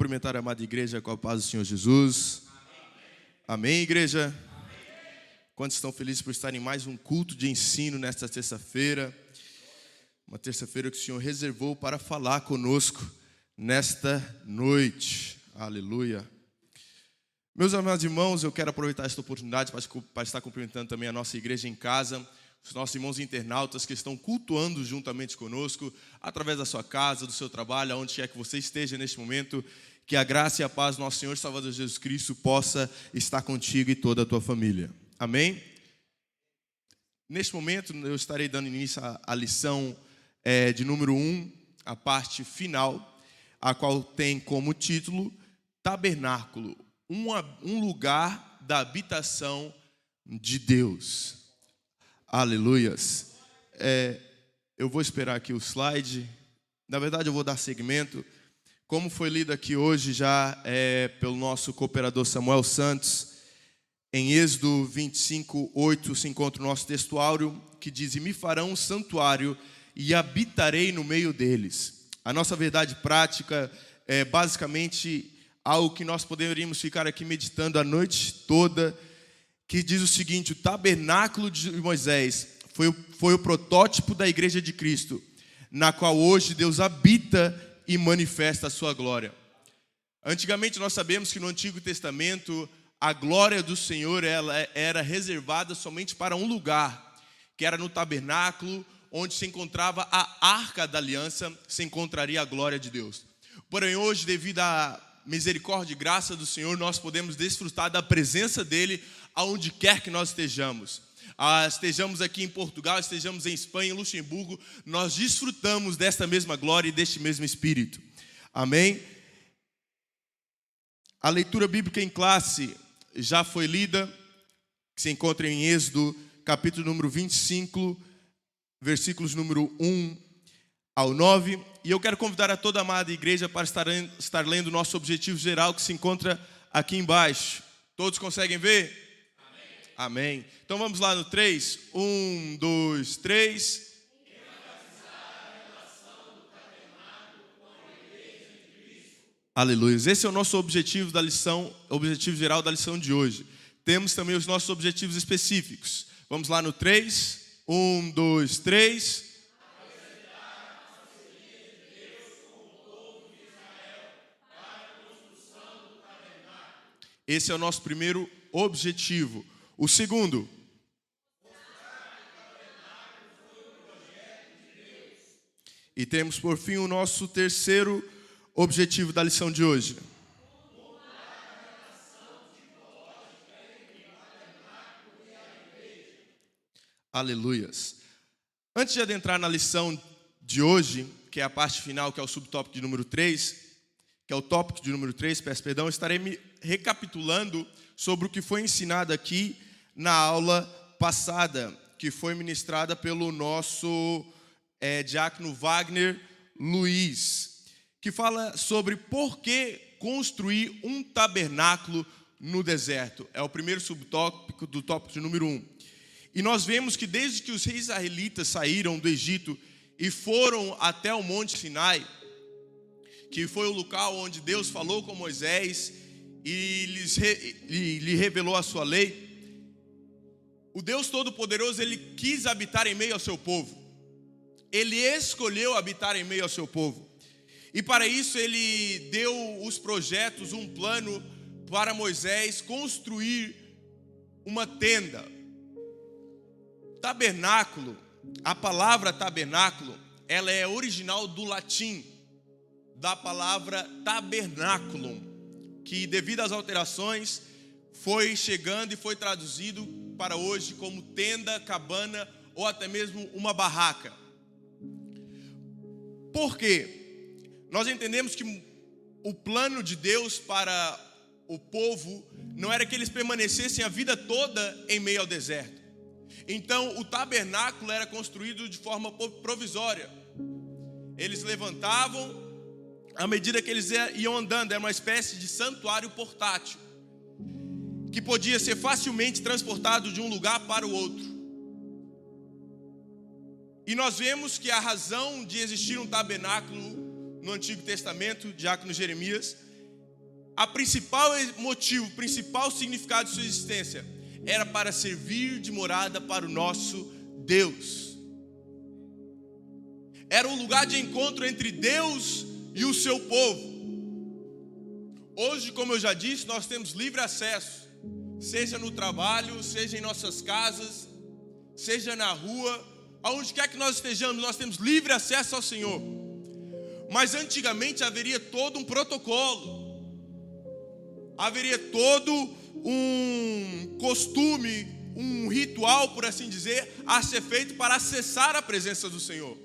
cumprimentar a amada igreja com a paz do Senhor Jesus. Amém, igreja? Quantos estão felizes por estarem em mais um culto de ensino nesta terça-feira? Uma terça-feira que o Senhor reservou para falar conosco nesta noite. Aleluia. Meus amados irmãos, eu quero aproveitar esta oportunidade para estar cumprimentando também a nossa igreja em casa, os nossos irmãos internautas que estão cultuando juntamente conosco, através da sua casa, do seu trabalho, aonde quer que você esteja neste momento, que a graça e a paz do nosso Senhor e Salvador Jesus Cristo possa estar contigo e toda a tua família. Amém? Neste momento, eu estarei dando início à lição de número 1, a parte final, a qual tem como título Tabernáculo, um lugar da habitação de Deus. Aleluias. Eu vou esperar aqui o slide. Na verdade, eu vou dar segmento. Como foi lido aqui hoje já pelo nosso cooperador Samuel Santos, em Êxodo 25:8 se encontra o nosso textuário que diz: "E me farão um santuário e habitarei no meio deles." A nossa verdade prática é basicamente algo que nós poderíamos ficar aqui meditando a noite toda, que diz o seguinte: o tabernáculo de Moisés foi o protótipo da igreja de Cristo, na qual hoje Deus habita e manifesta a sua glória. Antigamente nós sabemos que no Antigo Testamento a glória do Senhor ela era reservada somente para um lugar, que era no tabernáculo, onde se encontrava a Arca da Aliança, se encontraria a glória de Deus. Porém hoje, devido à misericórdia e graça do Senhor, nós podemos desfrutar da presença dele aonde quer que nós estejamos. Estejamos aqui em Portugal, estejamos em Espanha, em Luxemburgo, nós desfrutamos desta mesma glória e deste mesmo Espírito. Amém? A leitura bíblica em classe já foi lida, que se encontra em Êxodo, capítulo número 25, versículos número 1 ao 9. E eu quero convidar a toda a amada igreja para estar lendo o nosso objetivo geral, que se encontra aqui embaixo. Todos conseguem ver? Amém. Então vamos lá no 3. 1, 2, 3. Aleluia. Esse é o nosso objetivo da lição, objetivo geral da lição de hoje. Temos também os nossos objetivos específicos. Vamos lá no 3. 1, 2, 3. Esse é o nosso primeiro objetivo. O segundo, e temos por fim o nosso terceiro objetivo da lição de hoje. Aleluias. Antes de adentrar na lição de hoje, que é a parte final, que é o subtópico de número 3, que é o tópico de número 3, peço perdão, estarei me recapitulando sobre o que foi ensinado aqui na aula passada, que foi ministrada pelo nosso diácono Wagner Luiz, que fala sobre por que construir um tabernáculo no deserto. É o primeiro subtópico do tópico de número 1. E nós vemos que desde que os reis israelitas saíram do Egito e foram até o Monte Sinai, que foi o local onde Deus falou com Moisés e lhe revelou a sua lei, o Deus Todo-Poderoso, ele quis habitar em meio ao seu povo. Ele escolheu habitar em meio ao seu povo. E para isso ele deu os projetos, um plano para Moisés construir uma tenda. Tabernáculo, a palavra tabernáculo, ela é original do latim, da palavra tabernaculum, que devido às alterações foi chegando e foi traduzido para hoje como tenda, cabana ou até mesmo uma barraca. Por quê? Nós entendemos que o plano de Deus para o povo não era que eles permanecessem a vida toda em meio ao deserto. Então o tabernáculo era construído de forma provisória. Eles levantavam, à medida que eles iam andando, era uma espécie de santuário portátil, que podia ser facilmente transportado de um lugar para o outro. E nós vemos que a razão de existir um tabernáculo no Antigo Testamento, diácono Jeremias, A principal motivo, o principal significado de sua existência era para servir de morada para o nosso Deus. Era um lugar de encontro entre Deus e o seu povo. Hoje, como eu já disse, nós temos livre acesso, seja no trabalho, seja em nossas casas, seja na rua, aonde quer que nós estejamos, nós temos livre acesso ao Senhor. Mas antigamente haveria todo um protocolo, haveria todo um costume, um ritual, por assim dizer, a ser feito para acessar a presença do Senhor.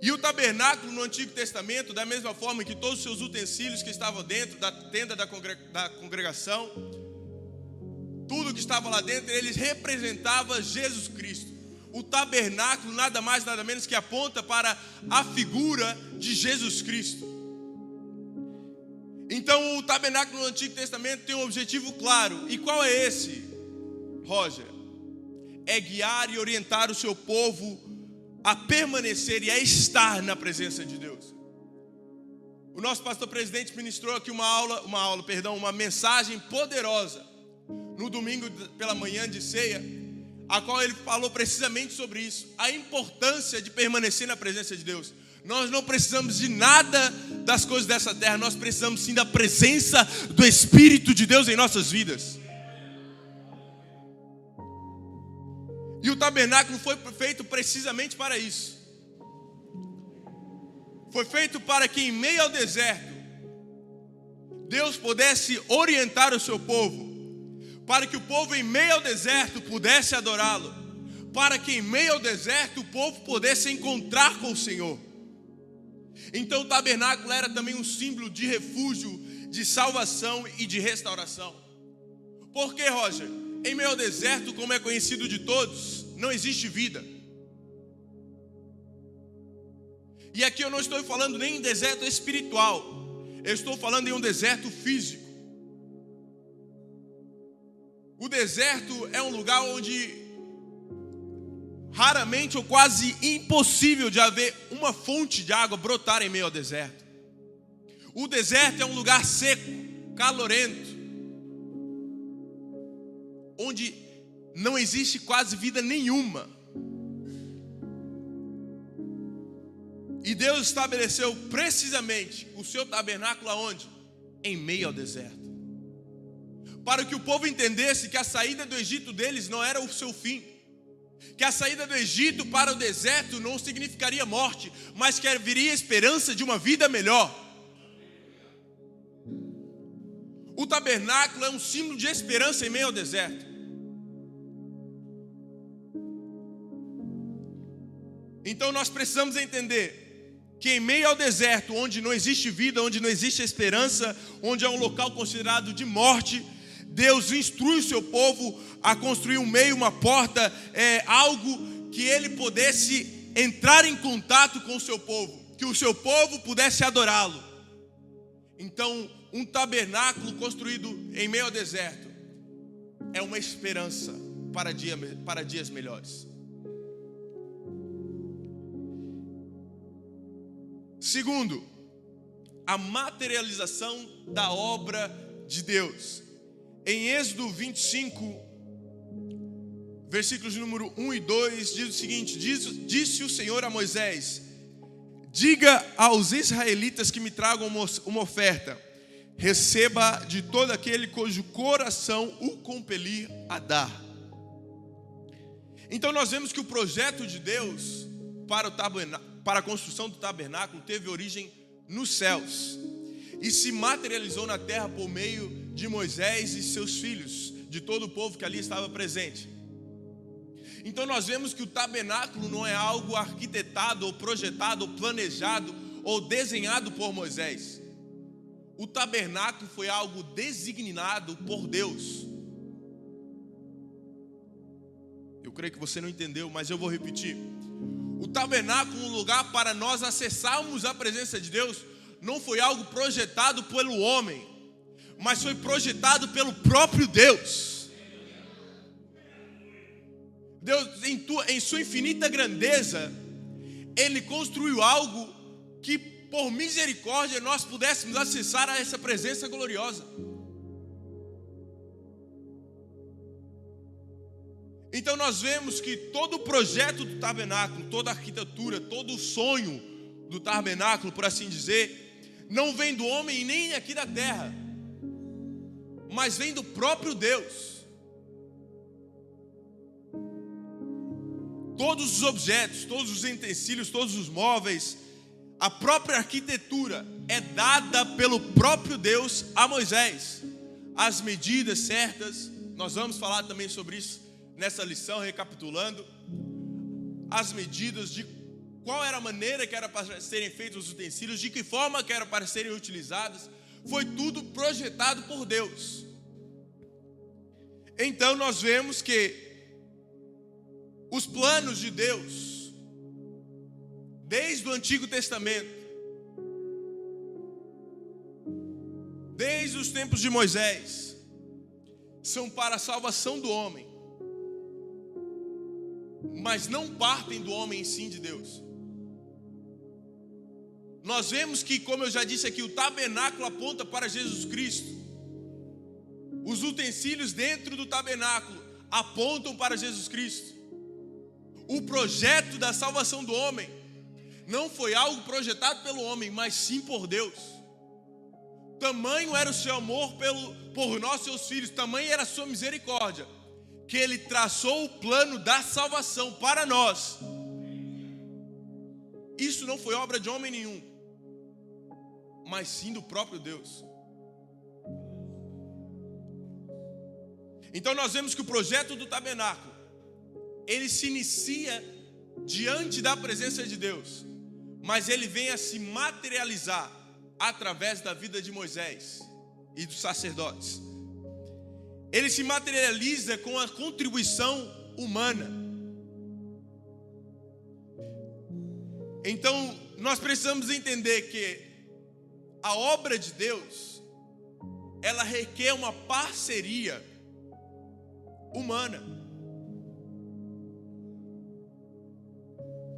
E o tabernáculo no Antigo Testamento, da mesma forma que todos os seus utensílios que estavam dentro da tenda da congregação, tudo que estava lá dentro, eles representavam Jesus Cristo. O tabernáculo nada mais, nada menos que aponta para a figura de Jesus Cristo. Então o tabernáculo no Antigo Testamento tem um objetivo claro. E qual é esse, Roger? É guiar e orientar o seu povo a permanecer e a estar na presença de Deus. O nosso pastor presidente ministrou aqui uma mensagem poderosa no domingo pela manhã de ceia, a qual ele falou precisamente sobre isso, a importância de permanecer na presença de Deus. Nós não precisamos de nada das coisas dessa terra, nós precisamos sim da presença do Espírito de Deus em nossas vidas. E o tabernáculo foi feito precisamente para isso. Foi feito para que em meio ao deserto, Deus pudesse orientar o seu povo, para que o povo em meio ao deserto pudesse adorá-lo, para que em meio ao deserto o povo pudesse encontrar com o Senhor. Então o tabernáculo era também um símbolo de refúgio, de salvação e de restauração. Por que, Roger? Em meio ao deserto, como é conhecido de todos, não existe vida. E aqui eu não estou falando nem em deserto espiritual, eu estou falando em um deserto físico. O deserto é um lugar onde raramente ou quase impossível de haver uma fonte de água brotar em meio ao deserto. O deserto é um lugar seco, calorento, onde não existe quase vida nenhuma. E Deus estabeleceu precisamente o seu tabernáculo aonde? Em meio ao deserto. Para que o povo entendesse que a saída do Egito deles não era o seu fim. Que a saída do Egito para o deserto não significaria morte, mas que haveria esperança de uma vida melhor. O tabernáculo é um símbolo de esperança em meio ao deserto. Então nós precisamos entender que em meio ao deserto, onde não existe vida, onde não existe esperança, onde é um local considerado de morte, Deus instrui o seu povo a construir um meio, uma porta, algo que ele pudesse entrar em contato com o seu povo, que o seu povo pudesse adorá-lo. Então, um tabernáculo construído em meio ao deserto é uma esperança para dias melhores. Segundo, a materialização da obra de Deus. Em Êxodo 25, versículos número 1 e 2, diz o seguinte: disse o Senhor a Moisés: diga aos israelitas que me tragam uma oferta, receba de todo aquele cujo coração o compelir a dar. Então nós vemos que o projeto de Deus para a construção do tabernáculo teve origem nos céus e se materializou na terra por meio de Moisés e seus filhos, de todo o povo que ali estava presente. Então nós vemos que o tabernáculo não é algo arquitetado, ou projetado, ou planejado, ou desenhado por Moisés. O tabernáculo foi algo designado por Deus. Eu creio que você não entendeu, mas eu vou repetir. O tabernáculo, um lugar para nós acessarmos a presença de Deus, não foi algo projetado pelo homem, mas foi projetado pelo próprio Deus. Deus, em sua infinita grandeza, Ele construiu algo que por misericórdia nós pudéssemos acessar a essa presença gloriosa. Então nós vemos que todo o projeto do tabernáculo, toda a arquitetura, todo o sonho do tabernáculo, por assim dizer, não vem do homem e nem aqui da terra, mas vem do próprio Deus. Todos os objetos, todos os utensílios, todos os móveis, a própria arquitetura é dada pelo próprio Deus a Moisés. As medidas certas, nós vamos falar também sobre isso nessa lição, recapitulando. As medidas de qual era a maneira que era para serem feitos os utensílios, de que forma que era para serem utilizados, foi tudo projetado por Deus. Então nós vemos que os planos de Deus, desde o Antigo Testamento, desde os tempos de Moisés, são para a salvação do homem, mas não partem do homem em si, de Deus. Nós vemos que, como eu já disse aqui, o tabernáculo aponta para Jesus Cristo. Os utensílios dentro do tabernáculo apontam para Jesus Cristo. O projeto da salvação do homem não foi algo projetado pelo homem, mas sim por Deus. Tamanho era o seu amor por nós, seus filhos, tamanho era a sua misericórdia, que Ele traçou o plano da salvação para nós. Isso não foi obra de homem nenhum, mas sim do próprio Deus. Então nós vemos que o projeto do tabernáculo, ele se inicia diante da presença de Deus, mas ele vem a se materializar através da vida de Moisés e dos sacerdotes. Ele se materializa com a contribuição humana. Então nós precisamos entender que a obra de Deus, ela requer uma parceria humana.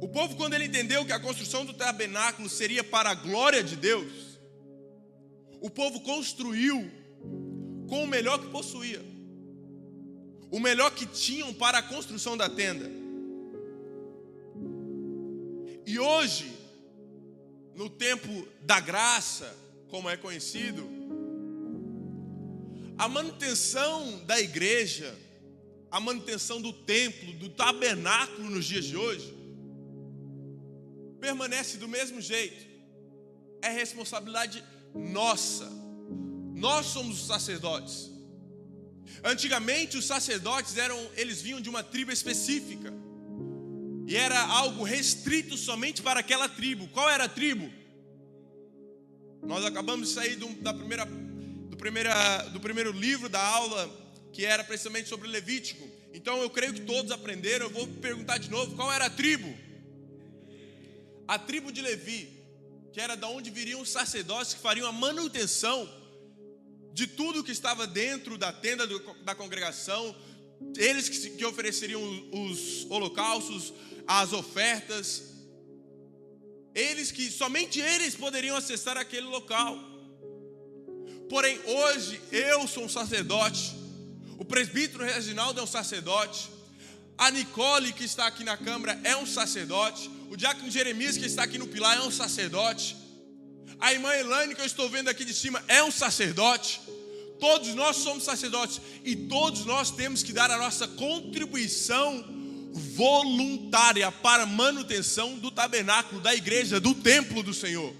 O povo, quando ele entendeu que a construção do tabernáculo seria para a glória de Deus, o povo construiu com o melhor que possuía, o melhor que tinham para a construção da tenda. E hoje, no tempo da graça, como é conhecido, a manutenção da igreja, a manutenção do templo, do tabernáculo nos dias de hoje, permanece do mesmo jeito. É responsabilidade nossa. Nós somos os sacerdotes. Antigamente os sacerdotes eles vinham de uma tribo específica, e era algo restrito somente para aquela tribo. Qual era a tribo? Nós acabamos de sair do primeiro livro da aula, que era precisamente sobre Levítico. Então eu creio que todos aprenderam. Eu vou perguntar de novo, qual era a tribo? A tribo de Levi, que era da onde viriam os sacerdotes que fariam a manutenção de tudo que estava dentro da tenda da congregação, eles que ofereceriam os holocaustos, as ofertas, somente eles poderiam acessar aquele local. Porém, hoje eu sou um sacerdote, o presbítero Reginaldo é um sacerdote, a Nicole, que está aqui na câmara, é um sacerdote, o diácono Jeremias, que está aqui no pilar, é um sacerdote, a irmã Elaine, que eu estou vendo aqui de cima, é um sacerdote. Todos nós somos sacerdotes, e todos nós temos que dar a nossa contribuição voluntária para a manutenção do tabernáculo, da igreja, do templo do Senhor.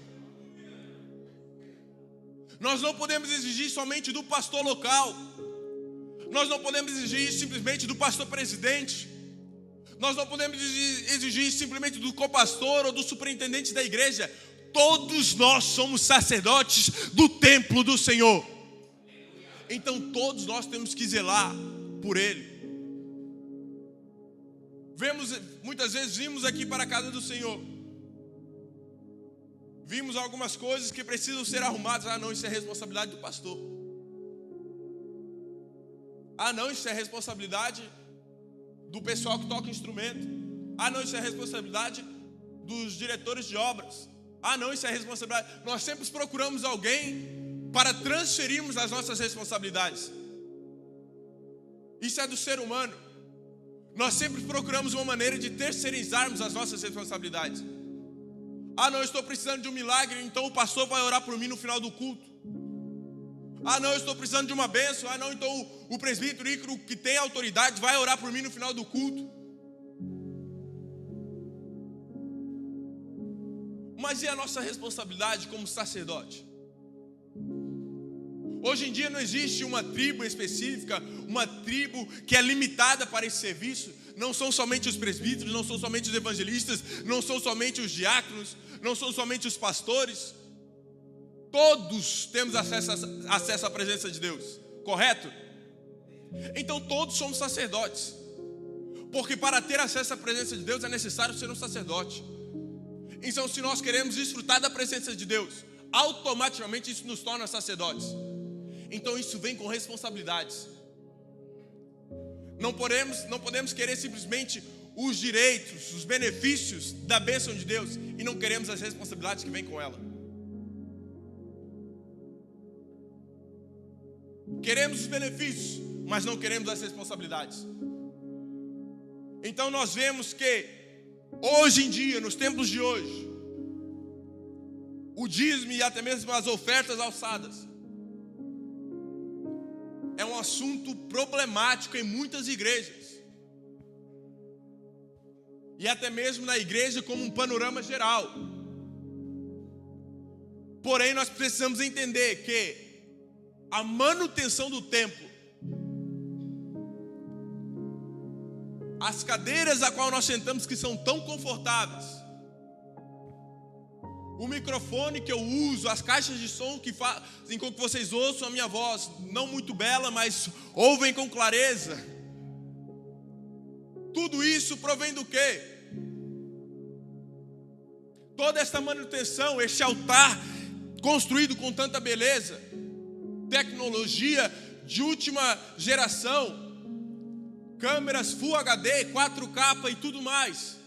Nós não podemos exigir somente do pastor local, nós não podemos exigir simplesmente do pastor presidente, nós não podemos exigir simplesmente do copastor ou do superintendente da igreja. Todos nós somos sacerdotes do templo do Senhor. Então todos nós temos que zelar por ele. Muitas vezes vimos aqui para a casa do Senhor, vimos algumas coisas que precisam ser arrumadas. Ah, não, isso é responsabilidade do pastor. Ah, não, isso é responsabilidade do pessoal que toca instrumento. Ah, não, isso é responsabilidade dos diretores de obras. Ah, não, isso é responsabilidade. Nós sempre procuramos alguém para transferirmos as nossas responsabilidades. Isso é do ser humano. Nós sempre procuramos uma maneira de terceirizarmos as nossas responsabilidades. Ah, não, eu estou precisando de um milagre, então o pastor vai orar por mim no final do culto. Ah, não, eu estou precisando de uma bênção. Ah, não, então o presbítero Ícaro, que tem autoridade, vai orar por mim no final do culto. Mas e a nossa responsabilidade como sacerdote? Hoje em dia não existe uma tribo específica, uma tribo que é limitada para esse serviço. Não são somente os presbíteros, não são somente os evangelistas, não são somente os diáconos, não são somente os pastores. Todos temos acesso à presença de Deus, correto? Então todos somos sacerdotes. Porque para ter acesso à presença de Deus é necessário ser um sacerdote. Então, se nós queremos desfrutar da presença de Deus, automaticamente isso nos torna sacerdotes. Então isso vem com responsabilidades. Não podemos querer simplesmente os direitos, os benefícios da bênção de Deus e não queremos as responsabilidades que vêm com ela. Queremos os benefícios, mas não queremos as responsabilidades. Então nós vemos que hoje em dia, nos tempos de hoje, o dízimo e até mesmo as ofertas alçadas é um assunto problemático em muitas igrejas. E até mesmo na igreja como um panorama geral. Porém, nós precisamos entender que a manutenção do templo, as cadeiras a qual nós sentamos que são tão confortáveis, o microfone que eu uso, as caixas de som que fazem com que vocês ouçam a minha voz, não muito bela, mas ouvem com clareza. Tudo isso provém do quê? Toda esta manutenção, este altar construído com tanta beleza, tecnologia de última geração, câmeras Full HD, 4K e tudo mais.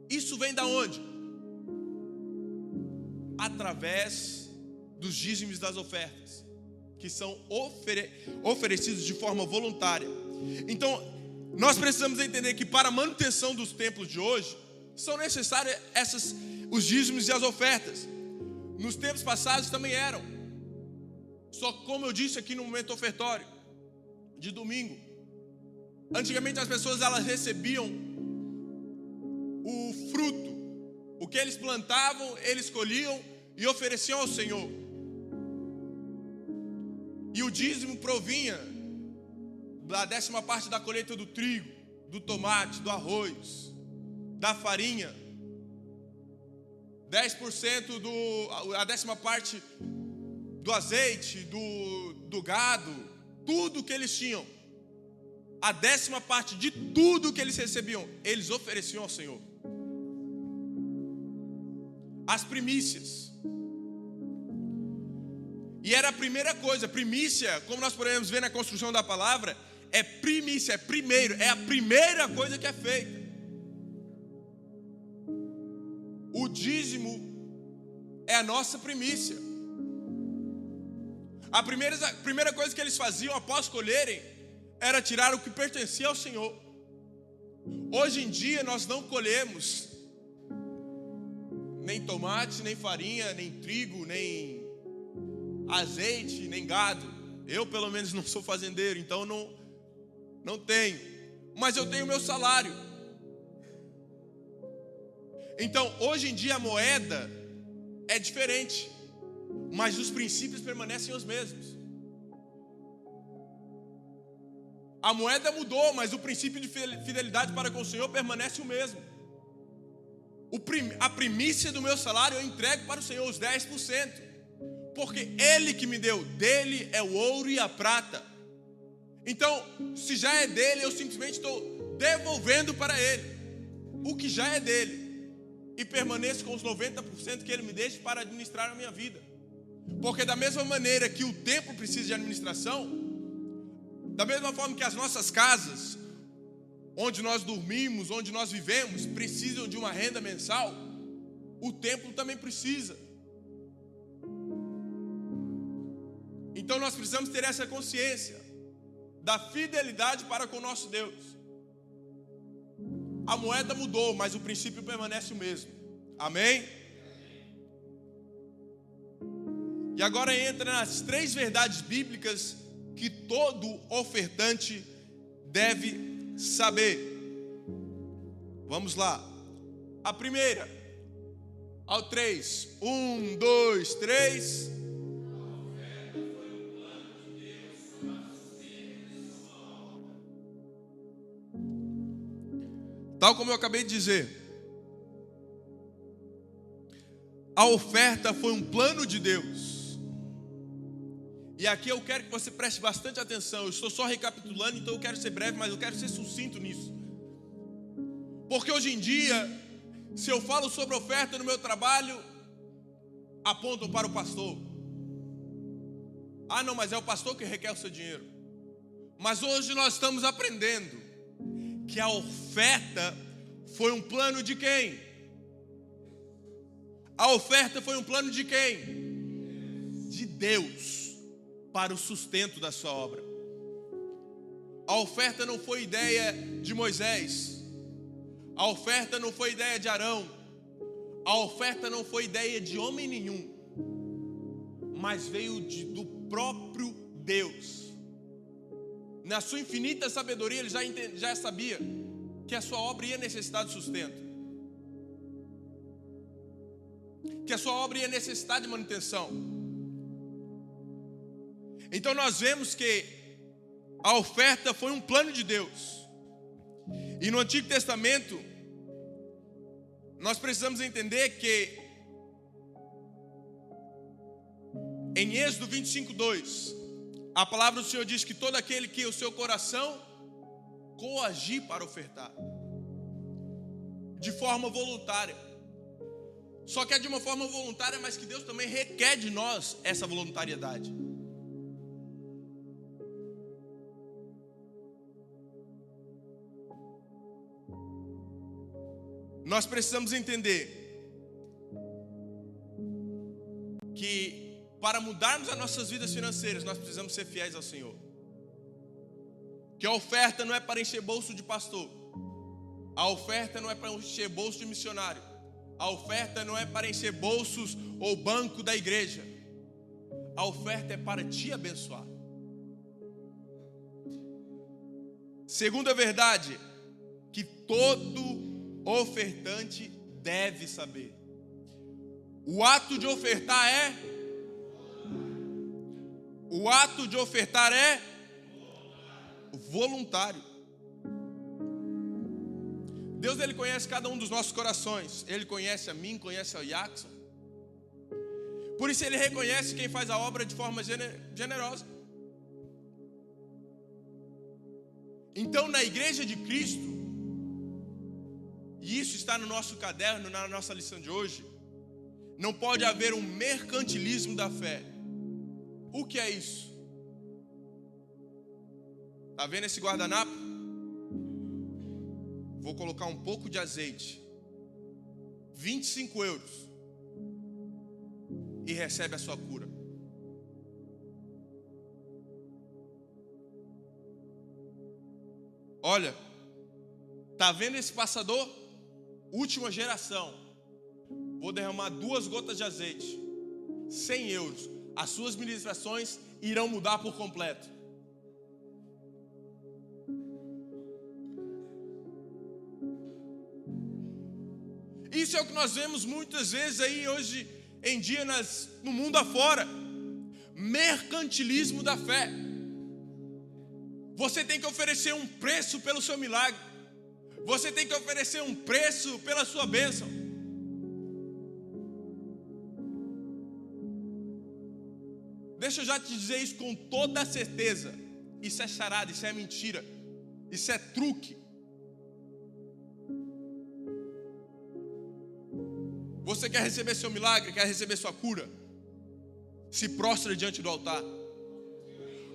Isso vem da onde? Através dos dízimos das ofertas, que são oferecidos de forma voluntária. Então, nós precisamos entender que para a manutenção dos templos de hoje, são necessários os dízimos e as ofertas. Nos tempos passados também eram. Só que, como eu disse aqui no momento ofertório de domingo, antigamente as pessoas elas recebiam o fruto, o que eles plantavam, eles colhiam e ofereciam ao Senhor. E o dízimo provinha da 10ª parte da colheita do trigo, do tomate, do arroz, da farinha, 10% a 10ª parte do azeite, do gado, tudo que eles tinham. A 10ª parte de tudo que eles recebiam, eles ofereciam ao Senhor. As primícias. E era a primeira coisa, primícia, como nós podemos ver na construção da palavra, é primícia, é primeiro, é a primeira coisa que é feita. O dízimo é a nossa primícia. A primeira coisa que eles faziam após colherem era tirar o que pertencia ao Senhor. Hoje em dia nós não colhemos nem tomate, nem farinha, nem trigo, nem azeite, nem gado. Eu pelo menos não sou fazendeiro, então não tenho. Mas eu tenho meu salário. Então hoje em dia a moeda é diferente, mas os princípios permanecem os mesmos. A moeda mudou, mas o princípio de fidelidade para com o Senhor permanece o mesmo. A primícia do meu salário eu entrego para o Senhor, os 10%. Porque Ele que me deu, dele é o ouro e a prata. Então, se já é dele, eu simplesmente estou devolvendo para Ele o que já é dele. E permaneço com os 90% que Ele me deixa para administrar a minha vida. Porque da mesma maneira que o templo precisa de administração, da mesma forma que as nossas casas, onde nós dormimos, onde nós vivemos, precisam de uma renda mensal, o templo também precisa. Então nós precisamos ter essa consciência da fidelidade para com o nosso Deus. A moeda mudou, mas o princípio permanece o mesmo. Amém? E agora entra nas 3 verdades bíblicas que todo ofertante deve saber. Vamos lá. A primeira, ao 3. 1, 2, 3. Tal como eu acabei de dizer, a oferta foi um plano de Deus. E aqui eu quero que você preste bastante atenção. Eu estou só recapitulando, então eu quero ser breve, mas eu quero ser sucinto nisso. Porque hoje em dia, se eu falo sobre oferta no meu trabalho, apontam para o pastor. Ah, não, mas é o pastor que requer o seu dinheiro. Mas hoje nós estamos aprendendo que a oferta foi um plano de quem? A oferta foi um plano de quem? De Deus, para o sustento da sua obra. A oferta não foi ideia de Moisés. A oferta não foi ideia de Arão. A oferta não foi ideia de homem nenhum, mas veio do próprio Deus. Na sua infinita sabedoria, ele já sabia que a sua obra ia necessitar de sustento, que a sua obra ia necessitar de manutenção. Então nós vemos que a oferta foi um plano de Deus. E no Antigo Testamento, nós precisamos entender que em Êxodo 25:2, a palavra do Senhor diz que todo aquele que o seu coração coagir para ofertar, de forma voluntária. Só que é de uma forma voluntária, mas que Deus também requer de nós essa voluntariedade. Nós precisamos entender que para mudarmos as nossas vidas financeiras, nós precisamos ser fiéis ao Senhor. Que a oferta não é para encher bolso de pastor. A oferta não é para encher bolso de missionário. A oferta não é para encher bolsos ou banco da igreja. A oferta é para te abençoar. Segunda verdade, que todo ofertante deve saber. O ato de ofertar é voluntário. Deus, Ele conhece cada um dos nossos corações. Ele conhece a mim, conhece ao Jackson. Por isso Ele reconhece quem faz a obra de forma generosa. Então, na igreja de Cristo, e isso está no nosso caderno, na nossa lição de hoje, não pode haver um mercantilismo da fé. O que é isso? Está vendo esse guardanapo? Vou colocar um pouco de azeite, 25 euros, e recebe a sua cura. Olha, está vendo esse passador? Última geração. Vou derramar 2 gotas de azeite, 100 euros. As suas ministrações irão mudar por completo. Isso é o que nós vemos muitas vezes aí hoje em dia no mundo afora. Mercantilismo da fé. Você tem que oferecer um preço pelo seu milagre. Você tem que oferecer um preço pela sua bênção. Deixa eu já te dizer isso com toda a certeza. Isso é charada, isso é mentira. Isso é truque. Você quer receber seu milagre, quer receber sua cura? Se prostra diante do altar.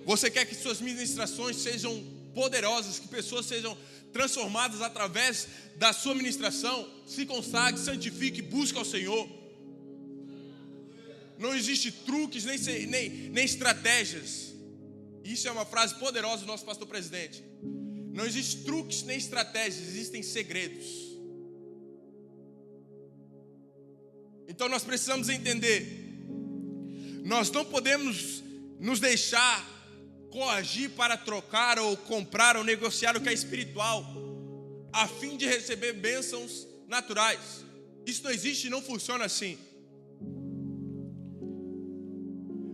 Você quer que suas ministrações sejam poderosas, que pessoas sejam transformadas através da sua ministração. Se consagre, santifique, busque ao Senhor. Não existe truques nem estratégias. Isso é uma frase poderosa do nosso pastor presidente. Não existe truques nem estratégias, existem segredos. Então nós precisamos entender, nós não podemos nos deixar coagir para trocar ou comprar ou negociar o que é espiritual, a fim de receber bênçãos naturais. Isso não existe e não funciona assim.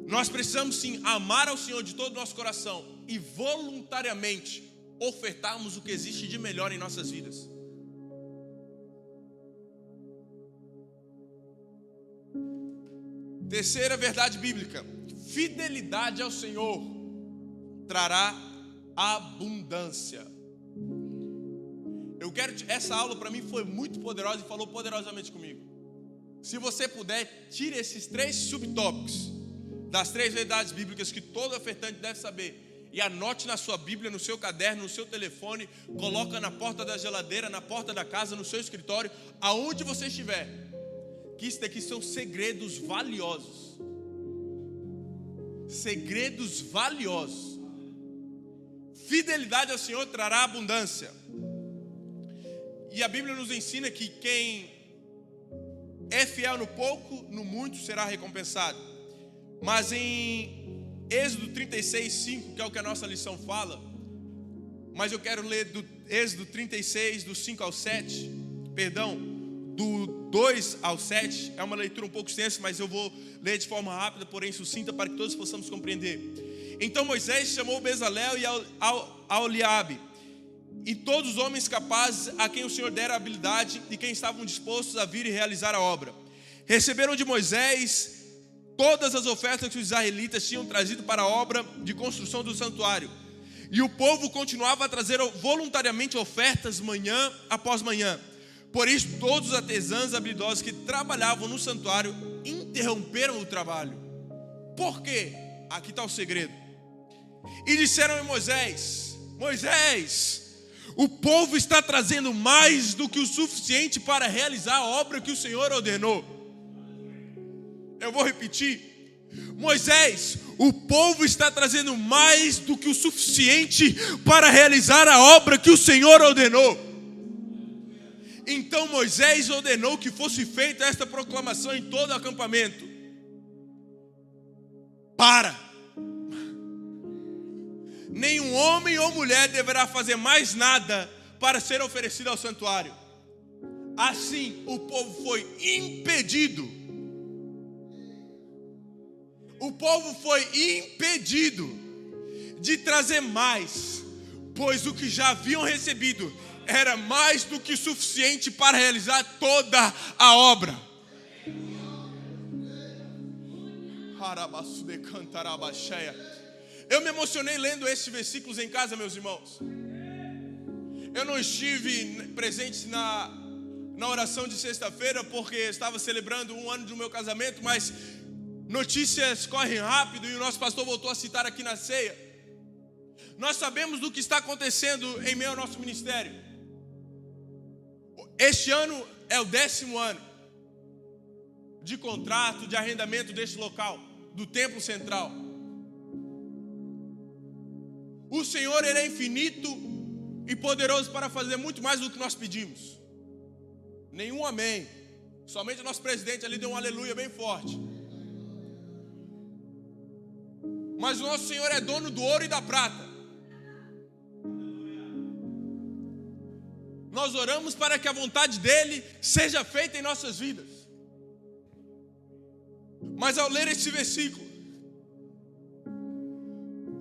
Nós precisamos sim amar ao Senhor de todo o nosso coração e voluntariamente ofertarmos o que existe de melhor em nossas vidas. Terceira verdade bíblica: fidelidade ao Senhor trará abundância. Essa aula para mim foi muito poderosa e falou poderosamente comigo. Se você puder, tire esses 3 subtópicos das 3 verdades bíblicas que todo ofertante deve saber e anote na sua Bíblia, no seu caderno, no seu telefone, coloca na porta da geladeira, na porta da casa, no seu escritório, aonde você estiver, que isso daqui são segredos valiosos. Segredos valiosos. Fidelidade ao Senhor trará abundância. E a Bíblia nos ensina que quem é fiel no pouco, no muito será recompensado. Mas em Êxodo 36:5, que é o que a nossa lição fala, mas eu quero ler do Êxodo 36, do 5 ao 7, do 2 ao 7, é uma leitura um pouco extensa, mas eu vou ler de forma rápida, porém sucinta, para que todos possamos compreender. Então Moisés chamou Bezalel e Aholiabe, e todos os homens capazes a quem o Senhor dera habilidade e quem estavam dispostos a vir e realizar a obra. Receberam de Moisés todas as ofertas que os israelitas tinham trazido para a obra de construção do santuário. E o povo continuava a trazer voluntariamente ofertas manhã após manhã. Por isso, todos os artesãos habilidosos que trabalhavam no santuário interromperam o trabalho. Por quê? Aqui está o segredo. E disseram a Moisés: Moisés, o povo está trazendo mais do que o suficiente para realizar a obra que o Senhor ordenou. Eu vou repetir. Moisés, o povo está trazendo mais do que o suficiente para realizar a obra que o Senhor ordenou. Então Moisés ordenou que fosse feita esta proclamação em todo o acampamento: nenhum homem ou mulher deverá fazer mais nada para ser oferecido ao santuário. Assim o povo foi impedido. O povo foi impedido de trazer mais, pois o que já haviam recebido era mais do que suficiente para realizar toda a obra. Eu me emocionei lendo esses versículos em casa, meus irmãos. Eu não estive presente na oração de sexta-feira porque estava celebrando 1 ano do meu casamento, mas notícias correm rápido e o nosso pastor voltou a citar aqui na ceia. Nós sabemos do que está acontecendo em meio ao nosso ministério. Este ano é o 10º ano de contrato, de arrendamento deste local, do templo central. O Senhor, Ele é infinito e poderoso para fazer muito mais do que nós pedimos. Nenhum amém. Somente o nosso presidente ali deu um aleluia bem forte. Mas o nosso Senhor é dono do ouro e da prata. Nós oramos para que a vontade dEle seja feita em nossas vidas. Mas ao ler esse versículo,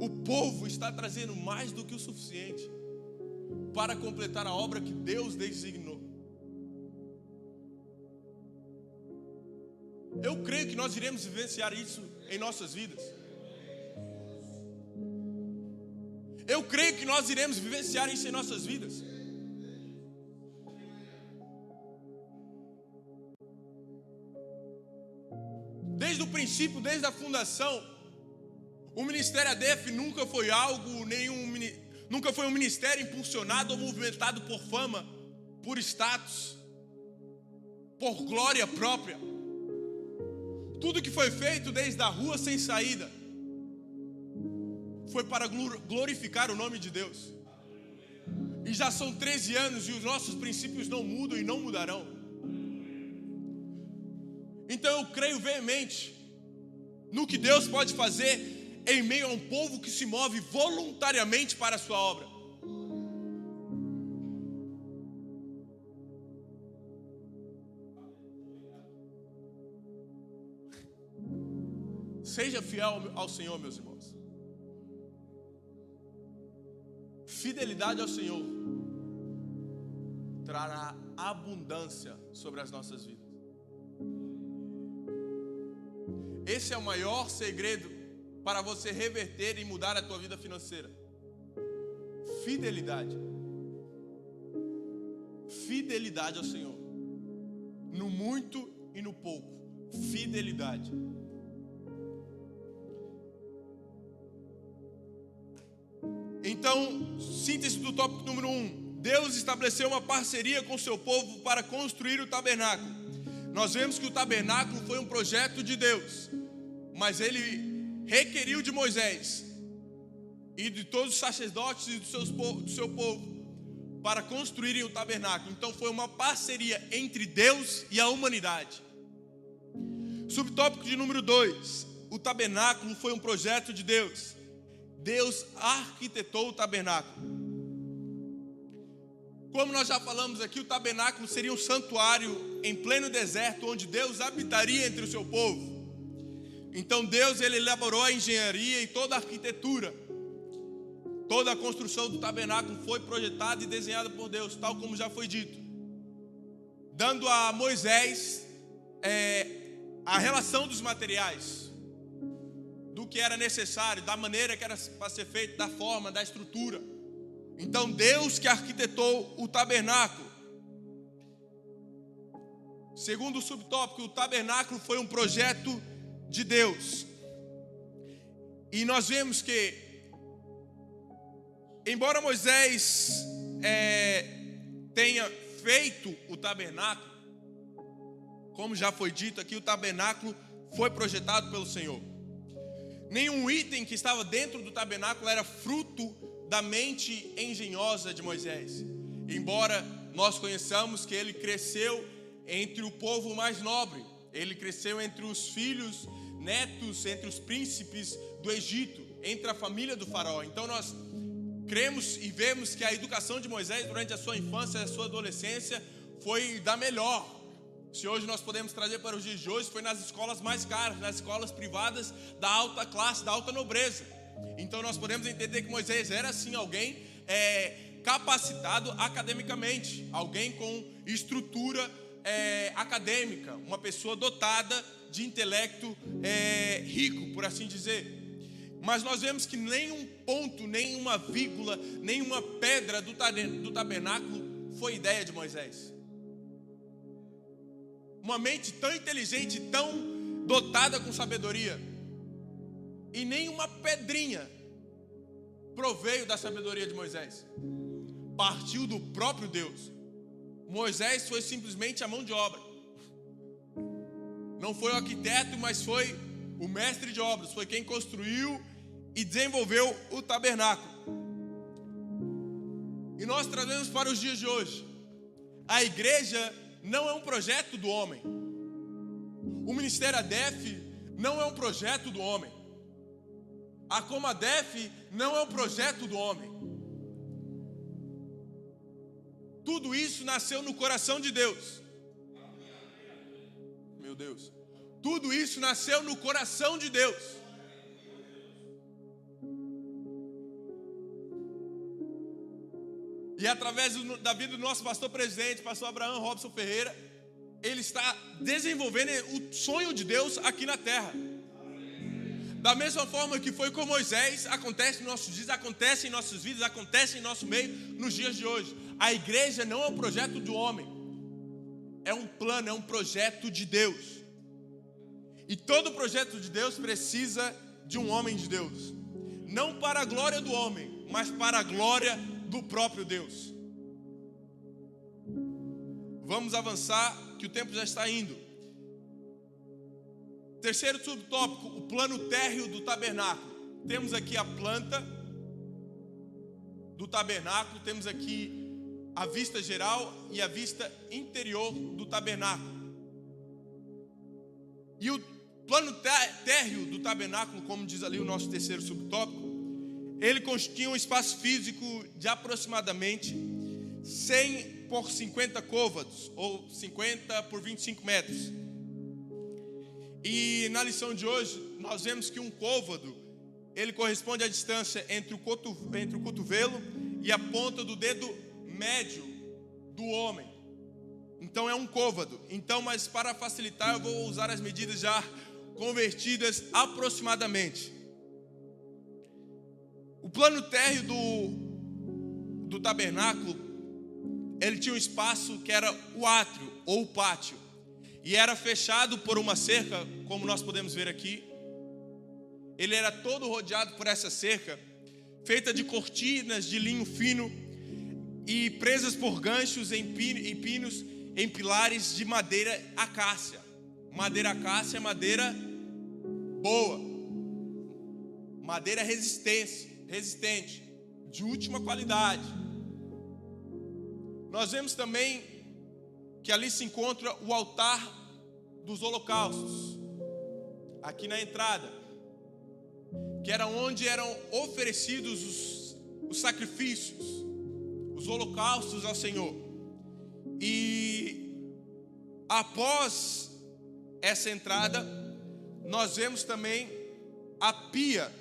o povo está trazendo mais do que o suficiente para completar a obra que Deus designou. Eu creio que nós iremos vivenciar isso em nossas vidas. Eu creio que nós iremos vivenciar isso em nossas vidas. Desde o princípio, desde a fundação, o Ministério ADF nunca foi algo, Nunca foi um ministério impulsionado ou movimentado por fama, por status, por glória própria. Tudo que foi feito desde a rua sem saída foi para glorificar o nome de Deus. E já são 13 anos e os nossos princípios não mudam e não mudarão. Então eu creio veemente no que Deus pode fazer em meio a um povo que se move voluntariamente para a sua obra. Seja fiel ao Senhor, meus irmãos. Fidelidade ao Senhor trará abundância sobre as nossas vidas. Esse é o maior segredo para você reverter e mudar a tua vida financeira. Fidelidade. Fidelidade ao Senhor. No muito e no pouco. Fidelidade. Então, síntese do tópico número 1. Deus estabeleceu uma parceria com o seu povo para construir o tabernáculo. Nós vemos que o tabernáculo foi um projeto de Deus, mas ele requeriu de Moisés e de todos os sacerdotes e do seu povo para construírem o tabernáculo. Então foi uma parceria entre Deus e a humanidade. Subtópico de número 2. O tabernáculo foi um projeto de Deus. Deus arquitetou o tabernáculo. Como nós já falamos aqui, o tabernáculo seria um santuário em pleno deserto, onde Deus habitaria entre o seu povo. Então Deus, ele elaborou a engenharia e toda a arquitetura. Toda a construção do tabernáculo foi projetada e desenhada por Deus, tal como já foi dito, dando a Moisés a relação dos materiais, do que era necessário, da maneira que era para ser feito, da forma, da estrutura. Então Deus que arquitetou o tabernáculo. Segundo o subtópico, o tabernáculo foi um projeto de Deus. E nós vemos que, embora Moisés tenha feito o tabernáculo, como já foi dito aqui, o tabernáculo foi projetado pelo Senhor. Nenhum item que estava dentro do tabernáculo era fruto da mente engenhosa de Moisés. Embora nós conheçamos que ele cresceu entre o povo mais nobre, ele cresceu entre os filhos, netos, entre os príncipes do Egito, entre a família do faraó. Então nós cremos e vemos que a educação de Moisés durante a sua infância e a sua adolescência foi da melhor. Se hoje nós podemos trazer para os dias de hoje, foi nas escolas mais caras, nas escolas privadas da alta classe, da alta nobreza. Então nós podemos entender que Moisés era assim alguém capacitado academicamente, alguém com estrutura acadêmica, uma pessoa dotada de intelecto rico, por assim dizer. Mas nós vemos que nenhum ponto, nenhuma vírgula, nenhuma pedra do tabernáculo foi ideia de Moisés. Uma mente tão inteligente, tão dotada com sabedoria, e nenhuma pedrinha proveio da sabedoria de Moisés. Partiu do próprio Deus. Moisés foi simplesmente a mão de obra. Não foi o arquiteto, mas foi o mestre de obras. Foi quem construiu e desenvolveu o tabernáculo. E nós trazemos para os dias de hoje. A igreja não é um projeto do homem. O Ministério ADEF não é um projeto do homem. A Comadef não é um projeto do homem. Tudo isso nasceu no coração de Deus. Meu Deus. Tudo isso nasceu no coração de Deus. E através da vida do nosso pastor presidente, pastor Abraão Robson Ferreira, ele está desenvolvendo o sonho de Deus aqui na terra. Da mesma forma que foi com Moisés, acontece nos nossos dias, acontece em nossas vidas, acontece em nosso meio nos dias de hoje. A igreja não é um projeto do homem, é um plano, é um projeto de Deus. E todo projeto de Deus precisa de um homem de Deus. Não para a glória do homem, mas para a glória do próprio Deus. Vamos avançar, que o tempo já está indo. Terceiro subtópico, o plano térreo do tabernáculo. Temos aqui a planta do tabernáculo, temos aqui a vista geral e a vista interior do tabernáculo. E o plano térreo do tabernáculo, como diz ali o nosso terceiro subtópico, ele constitui um espaço físico de aproximadamente 100 por 50 côvados, ou 50 por 25 metros. E na lição de hoje, nós vemos que um côvado, ele corresponde à distância entre o cotovelo e a ponta do dedo médio do homem. Então é um côvado. Então, mas para facilitar, eu vou usar as medidas já convertidas aproximadamente. O plano térreo do tabernáculo, ele tinha um espaço que era o átrio ou o pátio, e era fechado por uma cerca, como nós podemos ver aqui. Ele era todo rodeado por essa cerca, feita de cortinas de linho fino e presas por ganchos em pinos em pilares de madeira acácia. Madeira acácia é madeira boa, madeira resistente, de última qualidade. Nós vemos também que ali se encontra o altar dos holocaustos, aqui na entrada, que era onde eram oferecidos os sacrifícios, os holocaustos ao Senhor. E após essa entrada, nós vemos também a pia.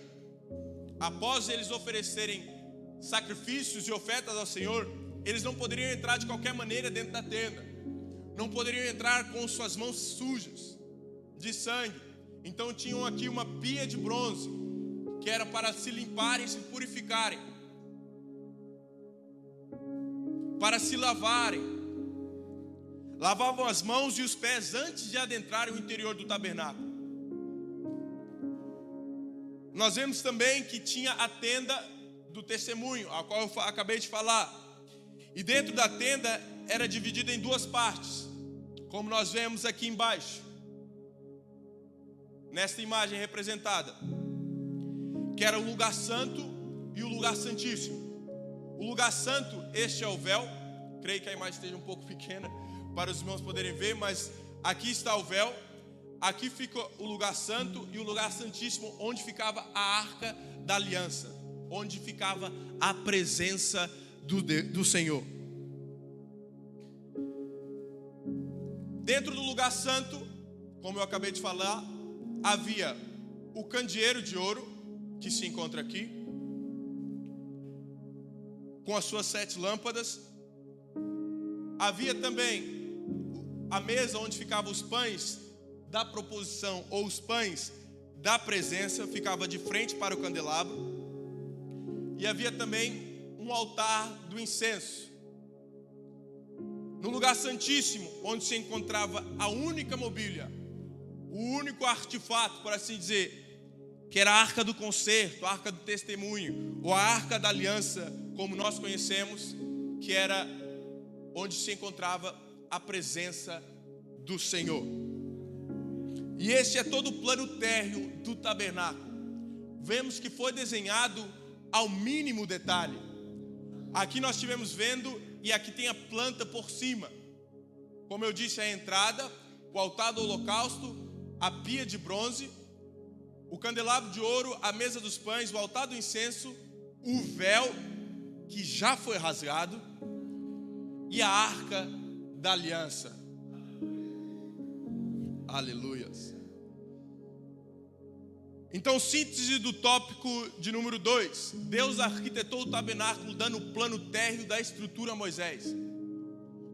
Após eles oferecerem sacrifícios e ofertas ao Senhor, eles não poderiam entrar de qualquer maneira dentro da tenda. Não poderiam entrar com suas mãos sujas de sangue. Então tinham aqui uma pia de bronze, que era para se limparem e se purificarem, para se lavarem. Lavavam as mãos e os pés antes de adentrarem o interior do tabernáculo. Nós vemos também que tinha a tenda do testemunho, a qual eu acabei de falar. E dentro da tenda era dividida em duas partes, como nós vemos aqui embaixo, nesta imagem representada, que era o lugar santo e o lugar santíssimo. O lugar santo, este é o véu. Creio que a imagem esteja um pouco pequena para os irmãos poderem ver, mas aqui está o véu. Aqui fica o lugar santo e o lugar santíssimo, onde ficava a arca da aliança, onde ficava a presença do Senhor. Dentro do lugar santo, como eu acabei de falar, havia o candeeiro de ouro, que se encontra aqui, com as suas 7 lâmpadas. Havia também a mesa onde ficavam os pães da proposição, ou os pães da presença, ficava de frente para o candelabro. E havia também um altar do incenso. No lugar santíssimo, onde se encontrava a única mobília, o único artefato, por assim dizer, que era a arca do concerto, a arca do testemunho, ou a arca da aliança, como nós conhecemos, que era onde se encontrava a presença do Senhor. E este é todo o plano térreo do tabernáculo. Vemos que foi desenhado ao mínimo detalhe. Aqui nós estivemos vendo, e aqui tem a planta por cima. Como eu disse, a entrada, o altar do holocausto, a pia de bronze, o candelabro de ouro, a mesa dos pães, o altar do incenso, o véu que já foi rasgado e a arca da aliança. Aleluias. Então, síntese do tópico de número 2. Deus arquitetou o tabernáculo dando o plano térreo da estrutura a Moisés.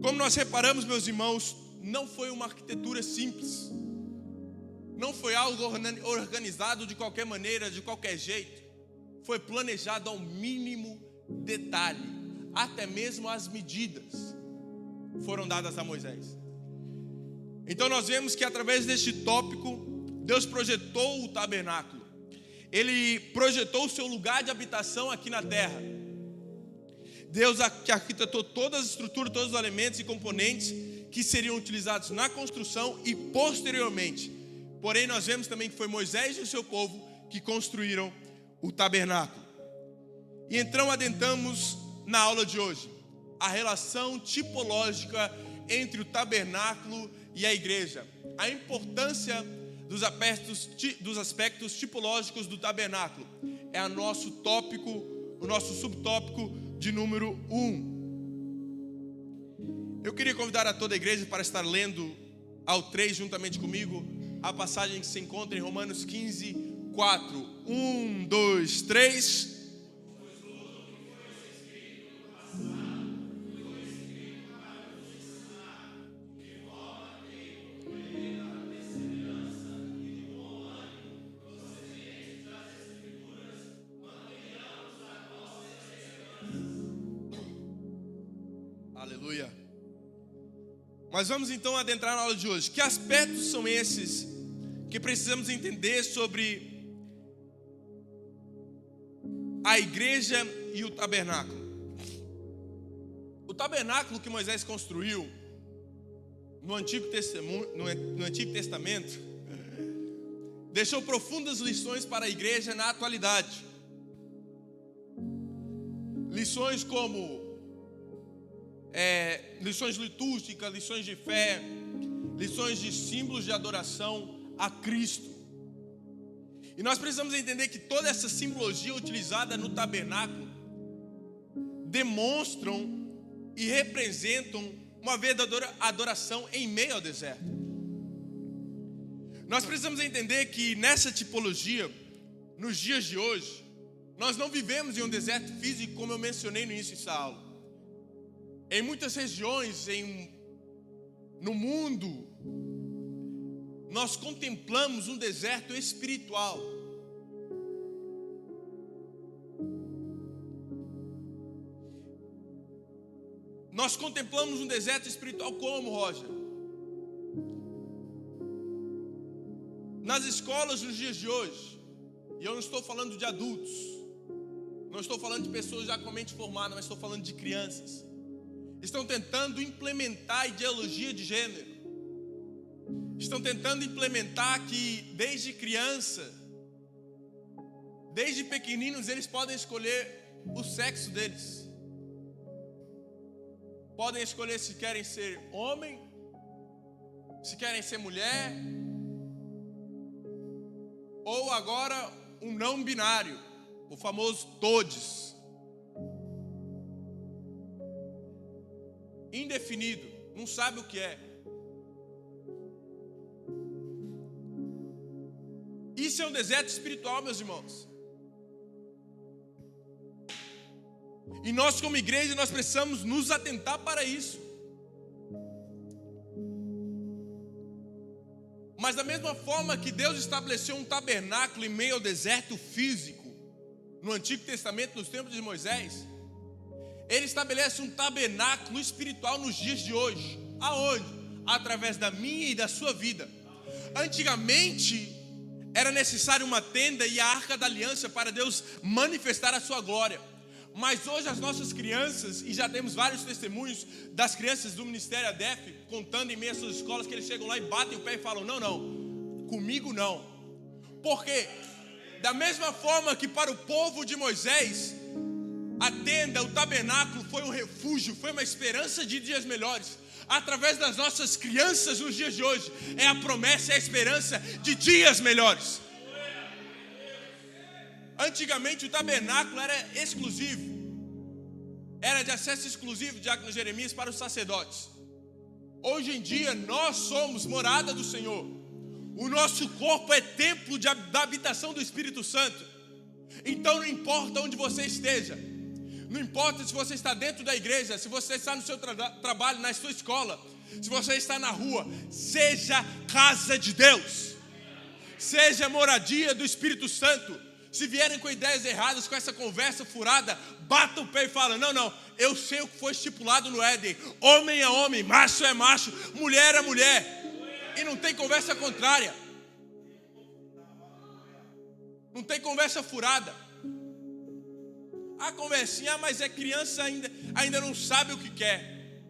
Como nós reparamos, meus irmãos, não foi uma arquitetura simples. Não foi algo organizado de qualquer maneira, de qualquer jeito. Foi planejado ao mínimo detalhe. Até mesmo as medidas foram dadas a Moisés. Então nós vemos que através deste tópico, Deus projetou o tabernáculo. Ele projetou o seu lugar de habitação aqui na terra. Deus que arquitetou todas as estruturas, todos os elementos e componentes que seriam utilizados na construção e posteriormente. Porém, nós vemos também que foi Moisés e o seu povo que construíram o tabernáculo. E então adentramos na aula de hoje a relação tipológica entre o tabernáculo e a igreja. A importância dos aspectos tipológicos do tabernáculo é o nosso subtópico de número 1. Eu queria convidar a toda a igreja para estar lendo ao 3 juntamente comigo a passagem que se encontra em Romanos 15, 4. 1, 2, 3. Aleluia. Mas vamos então adentrar na aula de hoje. Que aspectos são esses que precisamos entender sobre a igreja e o tabernáculo? O tabernáculo que Moisés construiu no Antigo Testamento deixou profundas lições para a igreja na atualidade. Lições como lições litúrgicas, lições de fé, lições de símbolos de adoração a Cristo. E nós precisamos entender que toda essa simbologia utilizada no tabernáculo demonstram e representam uma verdadeira adoração em meio ao deserto. Nós precisamos entender que nessa tipologia, nos dias de hoje, nós não vivemos em um deserto físico, como eu mencionei no início dessa aula. Em muitas regiões no mundo, nós contemplamos um deserto espiritual. Nós contemplamos um deserto espiritual como, Roger? Nas escolas nos dias de hoje, e eu não estou falando de adultos, não estou falando de pessoas já com mente formada, mas estou falando de crianças. Estão tentando implementar a ideologia de gênero. Estão tentando implementar que desde criança, desde pequeninos, eles podem escolher o sexo deles. Podem escolher se querem ser homem, se querem ser mulher, ou agora um não binário, o famoso todes. Indefinido, não sabe o que é. Isso é um deserto espiritual, meus irmãos. E nós como igreja, nós precisamos nos atentar para isso. Mas da mesma forma que Deus estabeleceu um tabernáculo em meio ao deserto físico, no Antigo Testamento, nos tempos de Moisés, Ele estabelece um tabernáculo espiritual nos dias de hoje. Aonde? Através da minha e da sua vida. Antigamente, era necessário uma tenda e a arca da aliança para Deus manifestar a sua glória. Mas hoje as nossas crianças, e já temos vários testemunhos das crianças do Ministério ADEF, contando em meio às suas escolas, que eles chegam lá e batem o pé e falam, não, comigo não. Porque da mesma forma que para o povo de Moisés, a tenda, o tabernáculo foi um refúgio, foi uma esperança de dias melhores. Através das nossas crianças nos dias de hoje, é a promessa e a esperança de dias melhores. Antigamente o tabernáculo era exclusivo, era de acesso exclusivo, diácono Jeremias, para os sacerdotes. Hoje em dia nós somos morada do Senhor. O nosso corpo é templo da habitação do Espírito Santo. Então não importa onde você esteja, não importa se você está dentro da igreja, se você está no seu trabalho, na sua escola, se você está na rua, seja casa de Deus, seja moradia do Espírito Santo. Se vierem com ideias erradas, com essa conversa furada, bata o pé e fala, não, eu sei o que foi estipulado no Éden. Homem é homem, macho é macho, mulher é mulher. E não tem conversa contrária. Não Não tem conversa furada. A conversinha, mas é criança ainda não sabe o que quer.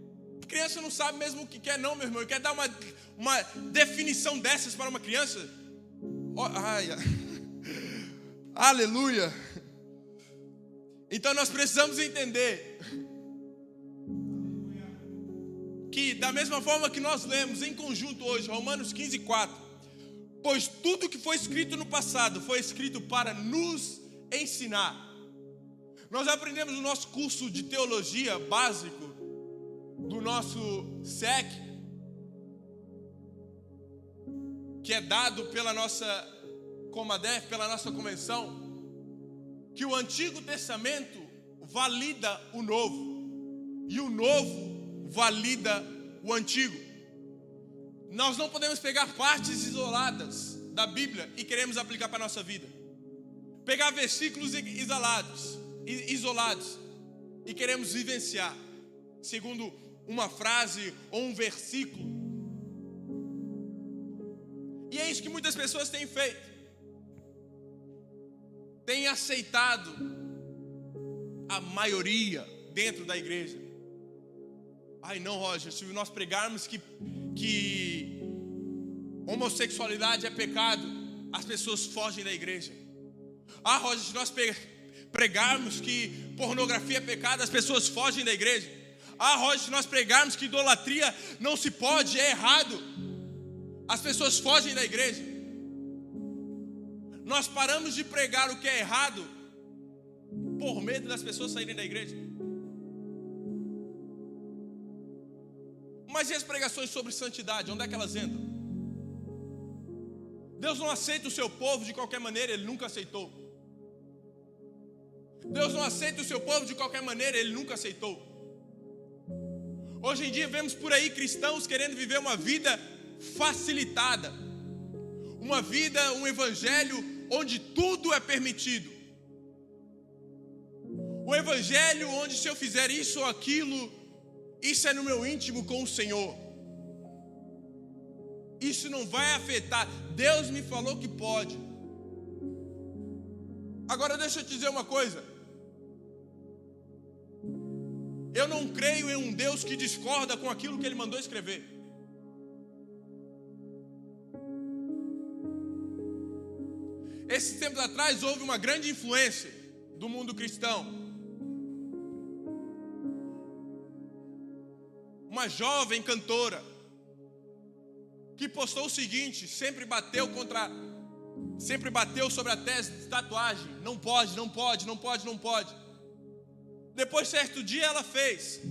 Criança não sabe mesmo o que quer não, meu irmão. Quer dar uma definição dessas para uma criança? Aleluia. Então nós precisamos entender que da mesma forma que nós lemos em conjunto hoje, Romanos 15:4, pois tudo que foi escrito no passado foi escrito para nos ensinar. Nós aprendemos no nosso curso de teologia básico do nosso SEC, que é dado pela nossa Comadef, pela nossa convenção, que o Antigo Testamento valida o Novo e o Novo valida o Antigo. Nós não podemos pegar partes isoladas da Bíblia e queremos aplicar para a nossa vida. Pegar versículos isolados e queremos vivenciar segundo uma frase ou um versículo. E é isso que muitas pessoas têm feito. Têm aceitado a maioria dentro da igreja. Ai não, Roger, se nós pregarmos que homossexualidade é pecado, as pessoas fogem da igreja. Ah, Roger, se nós pregarmos que pornografia é pecado, as pessoas fogem da igreja. Ah, Roger, se nós pregarmos que idolatria não se pode, é errado, as pessoas fogem da igreja. Nós paramos de pregar o que é errado por medo das pessoas saírem da igreja. Mas e as pregações sobre santidade, onde é que elas entram? Deus não aceita o seu povo de qualquer maneira, Ele nunca aceitou. Deus não aceita o seu povo de qualquer maneira, Ele nunca aceitou. Hoje em dia vemos por aí cristãos querendo viver uma vida facilitada, uma vida, um evangelho onde tudo é permitido, um evangelho onde se eu fizer isso ou aquilo, isso é no meu íntimo com o Senhor, isso não vai afetar, Deus me falou que pode. Agora deixa eu te dizer uma coisa, eu não creio em um Deus que discorda com aquilo que Ele mandou escrever. Esses tempos atrás houve uma grande influência do mundo cristão. Uma jovem cantora que postou o seguinte, sempre bateu sobre a tese de tatuagem. Não pode, não pode, não pode, não pode. Depois, certo dia, ela fez.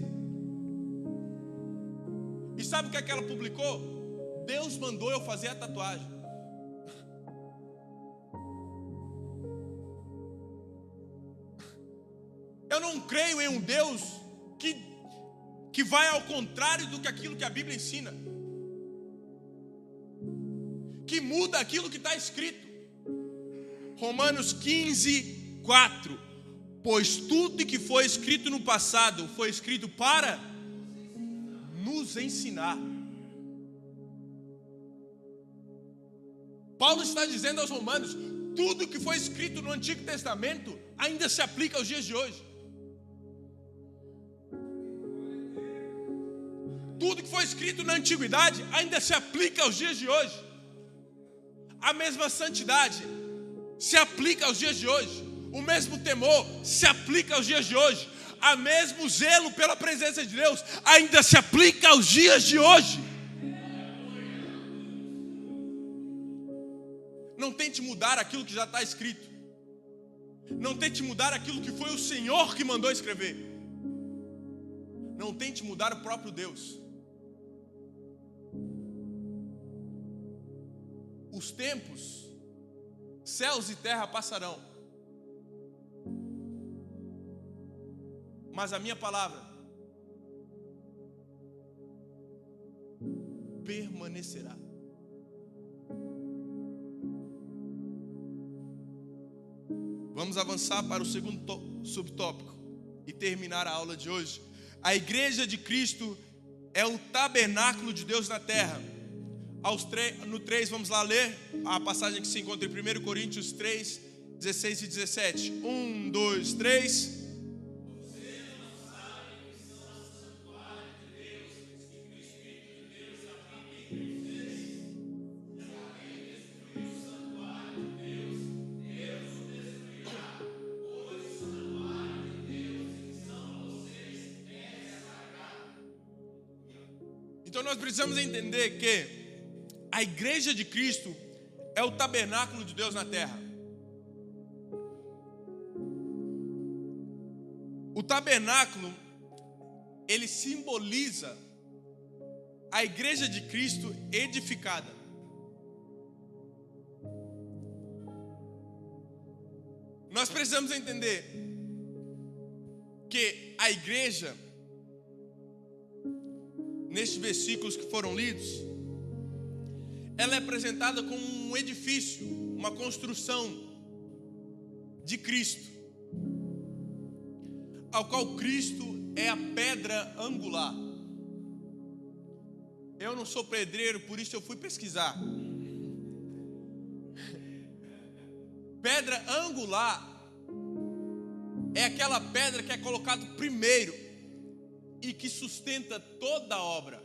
E sabe o que é que ela publicou? Deus mandou eu fazer a tatuagem. Eu não creio em um Deus que vai ao contrário do que aquilo que a Bíblia ensina, que muda aquilo que está escrito. Romanos 15:4. Pois tudo que foi escrito no passado foi escrito para nos ensinar. Paulo está dizendo aos romanos, tudo que foi escrito no Antigo Testamento ainda se aplica aos dias de hoje. Tudo que foi escrito na antiguidade ainda se aplica aos dias de hoje. A mesma santidade se aplica aos dias de hoje. O mesmo temor se aplica aos dias de hoje. O mesmo zelo pela presença de Deus ainda se aplica aos dias de hoje. Não tente mudar aquilo que já está escrito. Não tente mudar aquilo que foi o Senhor que mandou escrever. Não tente mudar o próprio Deus. Os tempos, céus e terra passarão, mas a minha palavra permanecerá. Vamos avançar para o segundo subtópico e terminar a aula de hoje. A igreja de Cristo é o tabernáculo de Deus na terra. No 3, vamos lá ler a passagem que se encontra em 1 Coríntios 3, 16 e 17. 1, 2, 3. Então nós precisamos entender que a igreja de Cristo é o tabernáculo de Deus na terra. O tabernáculo, ele simboliza a igreja de Cristo edificada. Nós precisamos entender que a igreja, nestes versículos que foram lidos, ela é apresentada como um edifício, uma construção de Cristo, ao qual Cristo é a pedra angular. Eu não sou pedreiro, por isso eu fui pesquisar. Pedra angular é aquela pedra que é colocada primeiro e que sustenta toda a obra.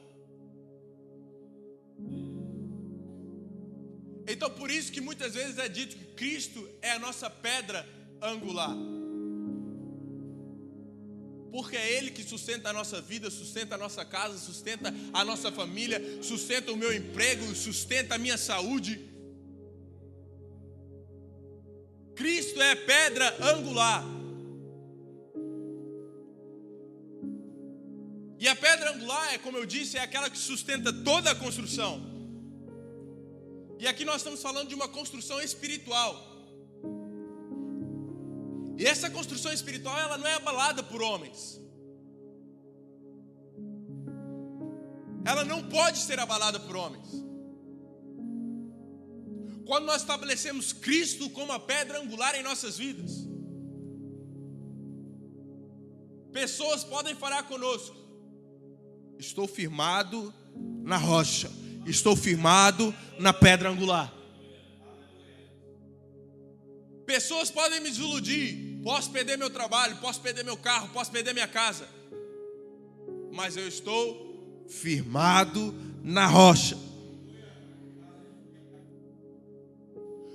Então por isso que muitas vezes é dito que Cristo é a nossa pedra angular. Porque é Ele que sustenta a nossa vida, sustenta a nossa casa, sustenta a nossa família, sustenta o meu emprego, sustenta a minha saúde. Cristo é pedra angular. E a pedra angular, como eu disse, é aquela que sustenta toda a construção. E aqui nós estamos falando de uma construção espiritual. E essa construção espiritual, ela não é abalada por homens. Ela não pode ser abalada por homens. Quando nós estabelecemos Cristo como a pedra angular em nossas vidas, pessoas podem falar conosco: estou firmado na rocha, estou firmado na pedra angular. Pessoas podem me desiludir, posso perder meu trabalho, posso perder meu carro, posso perder minha casa, mas eu estou firmado na rocha.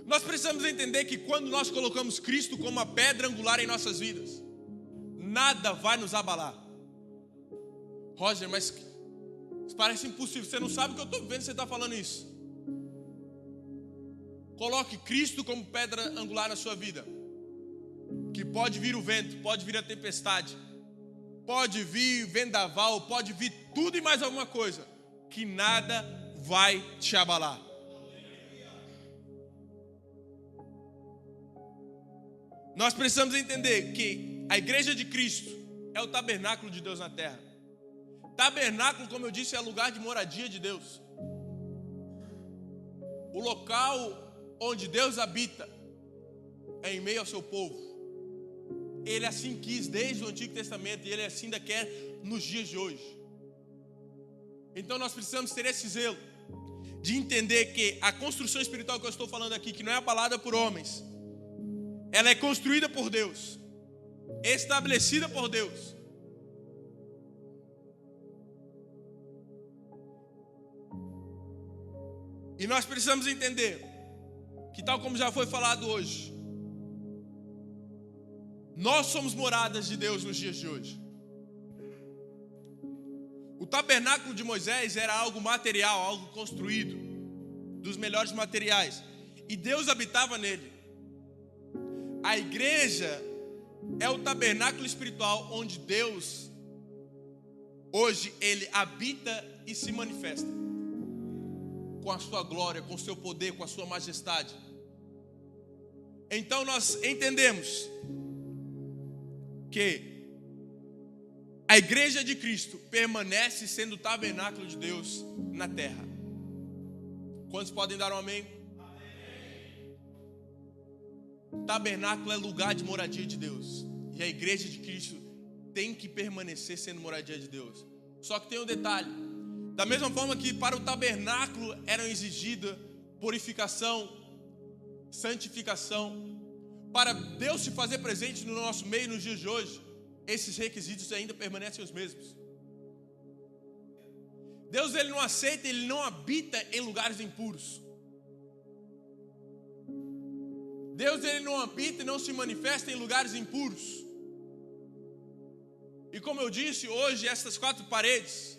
Nós precisamos entender que quando nós colocamos Cristo como a pedra angular em nossas vidas, nada vai nos abalar. Roger, mas parece impossível, você não sabe o que eu estou vendo, você está falando isso. Coloque Cristo como pedra angular na sua vida, que pode vir o vento, pode vir a tempestade, pode vir vendaval, pode vir tudo e mais alguma coisa, que nada vai te abalar. Nós precisamos entender que a igreja de Cristo é o tabernáculo de Deus na terra. Tabernáculo, como eu disse, é lugar de moradia de Deus. O local onde Deus habita é em meio ao seu povo. Ele assim quis desde o Antigo Testamento e Ele assim ainda quer nos dias de hoje. Então nós precisamos ter esse zelo de entender que a construção espiritual que eu estou falando aqui, que não é abalada por homens, ela é construída por Deus, estabelecida por Deus. E nós precisamos entender que, tal como já foi falado hoje, nós somos moradas de Deus nos dias de hoje. O tabernáculo de Moisés era algo material, algo construído, dos melhores materiais, e Deus habitava nele. A igreja é o tabernáculo espiritual onde Deus, hoje, Ele habita e se manifesta com a sua glória, com o seu poder, com a sua majestade. Então nós entendemos que a igreja de Cristo permanece sendo o tabernáculo de Deus na terra. Quantos podem dar um amém? Tabernáculo é lugar de moradia de Deus. E a igreja de Cristo tem que permanecer sendo moradia de Deus. Só que tem um detalhe. Da mesma forma que para o tabernáculo eram exigidas purificação, santificação, para Deus se fazer presente no nosso meio nos dias de hoje, esses requisitos ainda permanecem os mesmos. Deus, Ele não aceita, Ele não habita em lugares impuros. Deus, Ele não habita e não se manifesta em lugares impuros. E como eu disse, hoje essas 4 paredes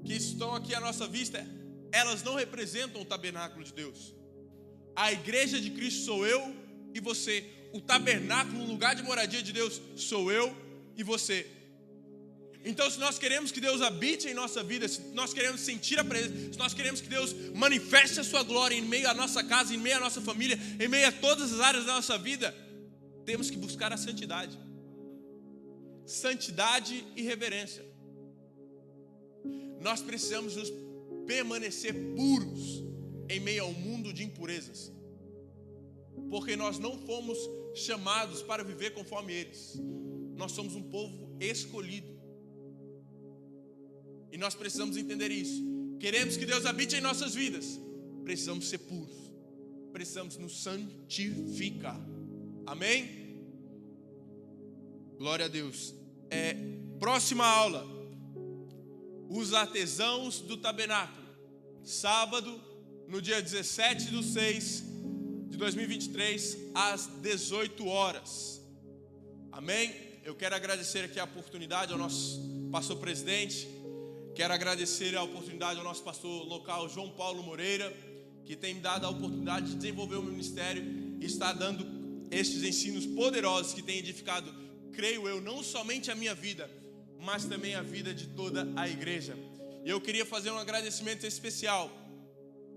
que estão aqui à nossa vista, elas não representam o tabernáculo de Deus. A igreja de Cristo sou eu e você. O tabernáculo, o lugar de moradia de Deus, sou eu e você. Então, se nós queremos que Deus habite em nossa vida, se nós queremos sentir a presença, se nós queremos que Deus manifeste a sua glória em meio à nossa casa, em meio à nossa família, em meio a todas as áreas da nossa vida, temos que buscar a santidade. Santidade e reverência. Nós precisamos nos permanecer puros em meio ao mundo de impurezas, porque nós não fomos chamados para viver conforme eles. Nós somos um povo escolhido. E nós precisamos entender isso. Queremos que Deus habite em nossas vidas, precisamos ser puros, precisamos nos santificar. Amém? Glória a Deus. Próxima aula: os artesãos do tabernáculo. Sábado, no dia 17/6/2023, às 18 horas. Amém? Eu quero agradecer aqui a oportunidade ao nosso pastor presidente. Quero agradecer a oportunidade ao nosso pastor local, João Paulo Moreira, que tem me dado a oportunidade de desenvolver o meu ministério e está dando estes ensinos poderosos que têm edificado, creio eu, não somente a minha vida, mas também a vida de toda a igreja. E eu queria fazer um agradecimento especial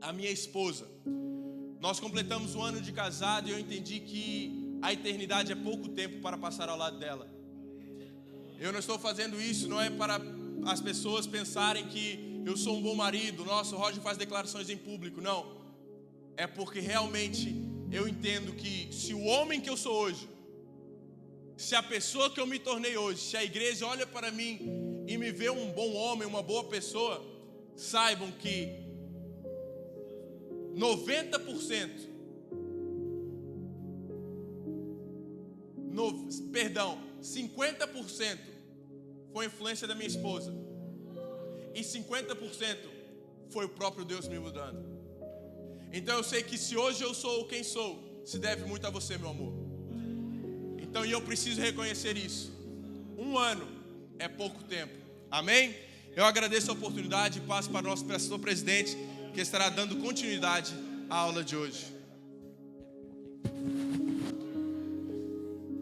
à minha esposa. Nós completamos 1 ano de casado e eu entendi que a eternidade é pouco tempo para passar ao lado dela. Eu não estou fazendo isso, não é para as pessoas pensarem que eu sou um bom marido. Nossa, o Roger faz declarações em público. Não, é porque realmente eu entendo que se o homem que eu sou hoje, se a pessoa que eu me tornei hoje, se a igreja olha para mim e me vê um bom homem, uma boa pessoa, saibam que 50% foi influência da minha esposa e 50% foi o próprio Deus me mudando. Então eu sei que se hoje eu sou quem sou, se deve muito a você, meu amor. Então eu preciso reconhecer isso. 1 ano é pouco tempo. Amém? Eu agradeço a oportunidade e passo para o nosso pastor presidente, que estará dando continuidade à aula de hoje.